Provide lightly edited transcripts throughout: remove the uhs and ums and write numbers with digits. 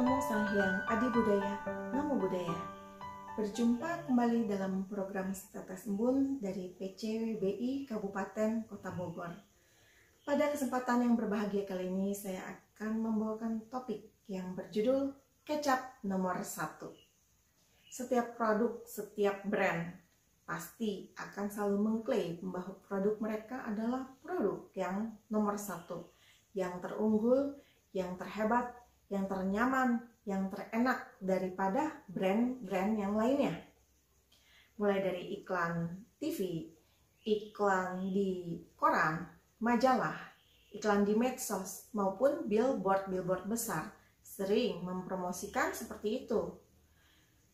Namo Sang Hyang Adi Budaya, Namo Buddhaya. Berjumpa kembali dalam program Tetes Embun dari PCWBI Kabupaten Kota Bogor. Pada kesempatan yang berbahagia kali ini, saya akan membawakan topik yang berjudul Kecap Nomor 1. Setiap produk, setiap brand pasti akan selalu mengklaim bahwa produk mereka adalah produk yang nomor 1, yang terunggul, yang terhebat, yang ternyaman, yang terenak daripada brand-brand yang lainnya. Mulai dari iklan TV, iklan di koran, majalah, iklan di medsos, maupun billboard besar sering mempromosikan seperti itu.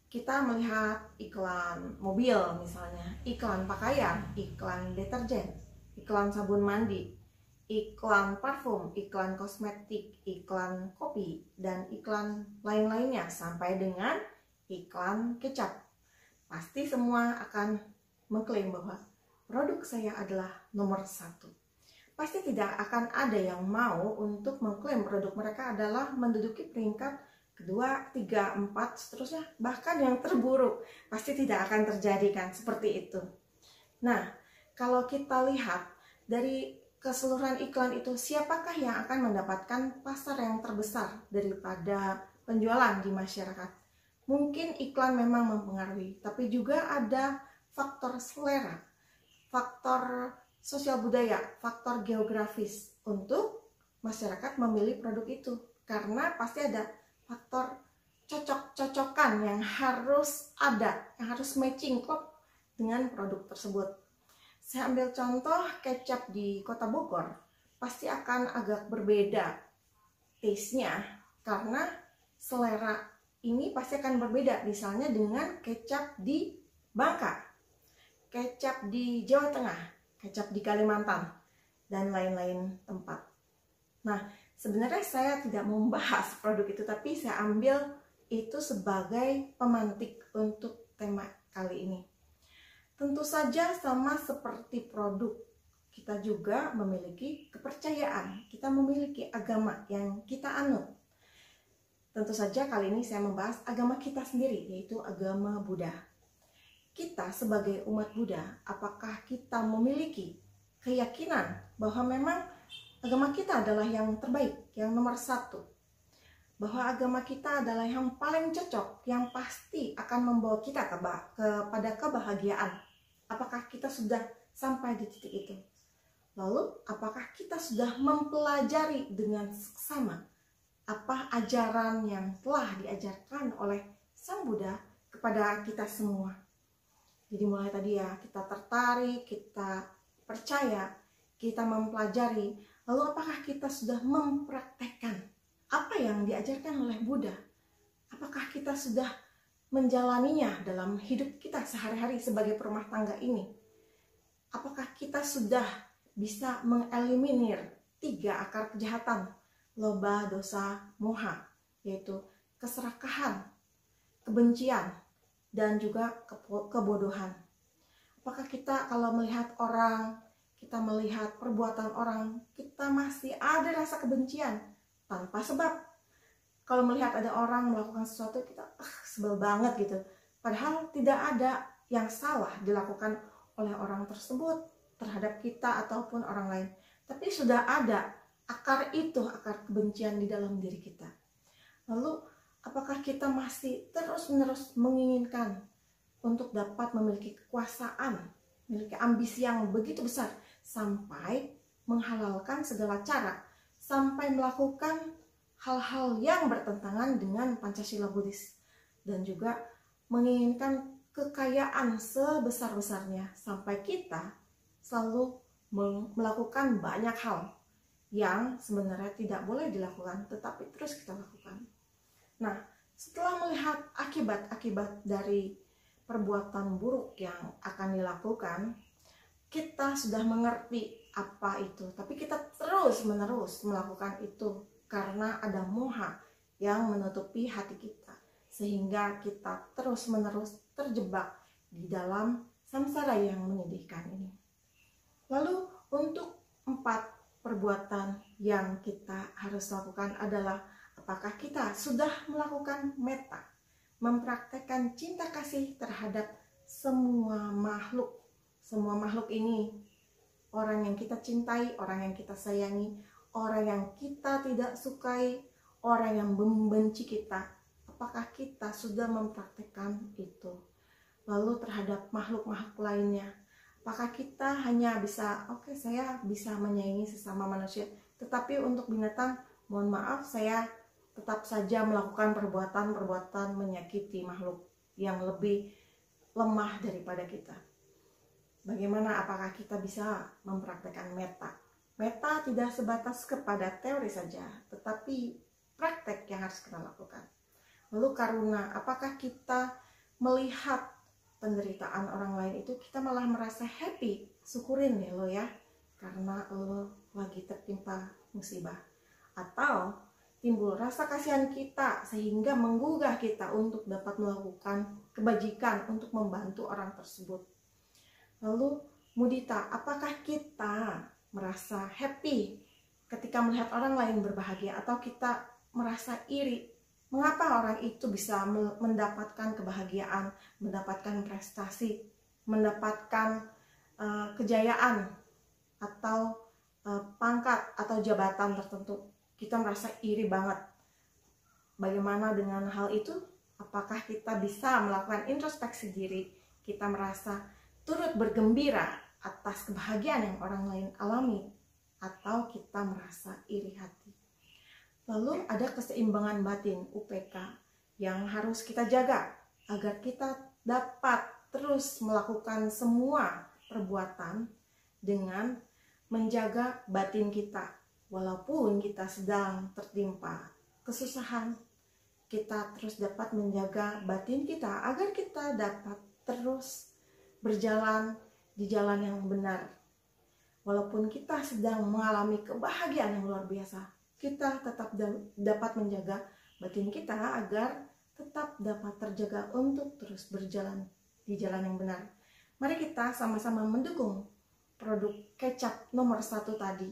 Kita melihat iklan mobil misalnya, iklan pakaian, iklan deterjen, iklan sabun mandi, iklan parfum, iklan kosmetik, iklan kopi, dan iklan lain-lainnya sampai dengan iklan kecap. Pasti semua akan mengklaim bahwa produk saya adalah nomor 1. Pasti tidak akan ada yang mau untuk mengklaim produk mereka adalah menduduki peringkat kedua, 3, 4, seterusnya. Bahkan yang terburuk pasti tidak akan terjadi kan, seperti itu. Nah, kalau kita lihat dari keseluruhan iklan itu, siapakah yang akan mendapatkan pasar yang terbesar daripada penjualan di masyarakat? Mungkin iklan memang mempengaruhi, tapi juga ada faktor selera, faktor sosial budaya, faktor geografis untuk masyarakat memilih produk itu. Karena pasti ada faktor cocok-cocokan yang harus ada, yang harus matching klop dengan produk tersebut. Saya ambil contoh kecap di Kota Bogor, pasti akan agak berbeda taste-nya karena selera ini pasti akan berbeda, misalnya dengan kecap di Bangka, kecap di Jawa Tengah, kecap di Kalimantan, dan lain-lain tempat. Nah, sebenarnya saya tidak membahas produk itu, tapi saya ambil itu sebagai pemantik untuk tema kali ini. Tentu saja sama seperti produk, kita juga memiliki kepercayaan, kita memiliki agama yang kita anut. Tentu saja kali ini saya membahas agama kita sendiri, yaitu agama Buddha. Kita sebagai umat Buddha, apakah kita memiliki keyakinan bahwa memang agama kita adalah yang terbaik, yang nomor 1? Bahwa agama kita adalah yang paling cocok, yang pasti akan membawa kita kepada kebahagiaan? Apakah kita sudah sampai di titik itu? Lalu, apakah kita sudah mempelajari dengan seksama apa ajaran yang telah diajarkan oleh Sang Buddha kepada kita semua? Jadi mulai tadi ya, kita tertarik, kita percaya, kita mempelajari. Lalu apakah kita sudah mempraktekkan apa yang diajarkan oleh Buddha? Apakah kita sudah menjalaninya dalam hidup kita sehari-hari sebagai perumah tangga ini? Apakah kita sudah bisa mengeliminir 3 akar kejahatan, loba, dosa, moha, yaitu keserakahan, kebencian, dan juga kebodohan? Apakah kita kalau melihat orang, kita melihat perbuatan orang, kita masih ada rasa kebencian tanpa sebab? Kalau melihat ada orang melakukan sesuatu, kita sebel banget gitu. Padahal tidak ada yang salah dilakukan oleh orang tersebut terhadap kita ataupun orang lain. Tapi sudah ada akar itu, akar kebencian di dalam diri kita. Lalu apakah kita masih terus-menerus menginginkan untuk dapat memiliki kekuasaan, memiliki ambisi yang begitu besar, sampai menghalalkan segala cara, sampai melakukan hal-hal yang bertentangan dengan Pancasila Buddhis, dan juga menginginkan kekayaan sebesar-besarnya sampai kita selalu melakukan banyak hal yang sebenarnya tidak boleh dilakukan tetapi terus kita lakukan. Nah, setelah melihat akibat-akibat dari perbuatan buruk yang akan dilakukan, kita sudah mengerti apa itu, tapi kita terus-menerus melakukan itu karena ada moha yang menutupi hati kita, sehingga kita terus-menerus terjebak di dalam samsara yang menyedihkan ini. Lalu untuk 4 perbuatan yang kita harus lakukan adalah apakah kita sudah melakukan metta, mempraktekkan cinta kasih terhadap semua makhluk. Semua makhluk ini, orang yang kita cintai, orang yang kita sayangi, orang yang kita tidak sukai, orang yang membenci kita. Apakah kita sudah mempraktekkan itu? Lalu terhadap makhluk-makhluk lainnya, apakah kita hanya bisa, oke, saya bisa menyayangi sesama manusia, tetapi untuk binatang, mohon maaf, saya tetap saja melakukan perbuatan-perbuatan menyakiti makhluk yang lebih lemah daripada kita. Bagaimana, apakah kita bisa mempraktekkan metta? Metta tidak sebatas kepada teori saja, tetapi praktek yang harus kita lakukan. Lalu karuna, apakah kita melihat penderitaan orang lain itu kita malah merasa happy, syukurin ya lo ya, karena lo lagi tertimpa musibah. Atau timbul rasa kasihan kita sehingga menggugah kita untuk dapat melakukan kebajikan untuk membantu orang tersebut. Lalu mudita, apakah kita merasa happy ketika melihat orang lain berbahagia, atau kita merasa iri? Mengapa orang itu bisa mendapatkan kebahagiaan, mendapatkan prestasi, mendapatkan kejayaan, atau pangkat atau jabatan tertentu? Kita merasa iri banget. Bagaimana dengan hal itu? Apakah kita bisa melakukan introspeksi diri? Kita merasa turut bergembira atas kebahagiaan yang orang lain alami, atau kita merasa iri hati? Lalu ada keseimbangan batin, UPK, yang harus kita jaga agar kita dapat terus melakukan semua perbuatan dengan menjaga batin kita. Walaupun kita sedang tertimpa kesusahan, kita terus dapat menjaga batin kita agar kita dapat terus berjalan di jalan yang benar. Walaupun kita sedang mengalami kebahagiaan yang luar biasa, kita tetap dapat menjaga batin kita agar tetap dapat terjaga untuk terus berjalan di jalan yang benar. Mari kita sama-sama mendukung produk kecap nomor 1 tadi,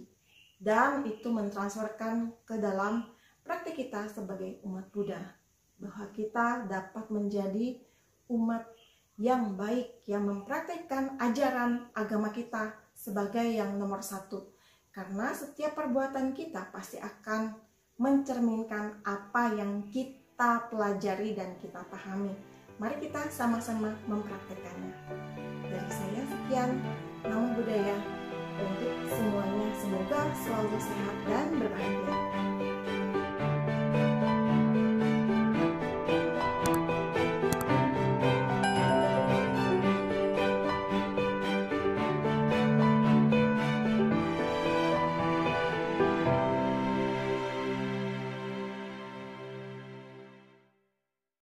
dan itu mentransferkan ke dalam praktik kita sebagai umat Buddha, bahwa kita dapat menjadi umat yang baik, yang mempraktikkan ajaran agama kita sebagai yang nomor 1. Karena setiap perbuatan kita pasti akan mencerminkan apa yang kita pelajari dan kita pahami. Mari kita sama-sama mempraktekannya. Dari saya sekian, Namo Buddhaya. Untuk semuanya, semoga selalu sehat dan berbahagia.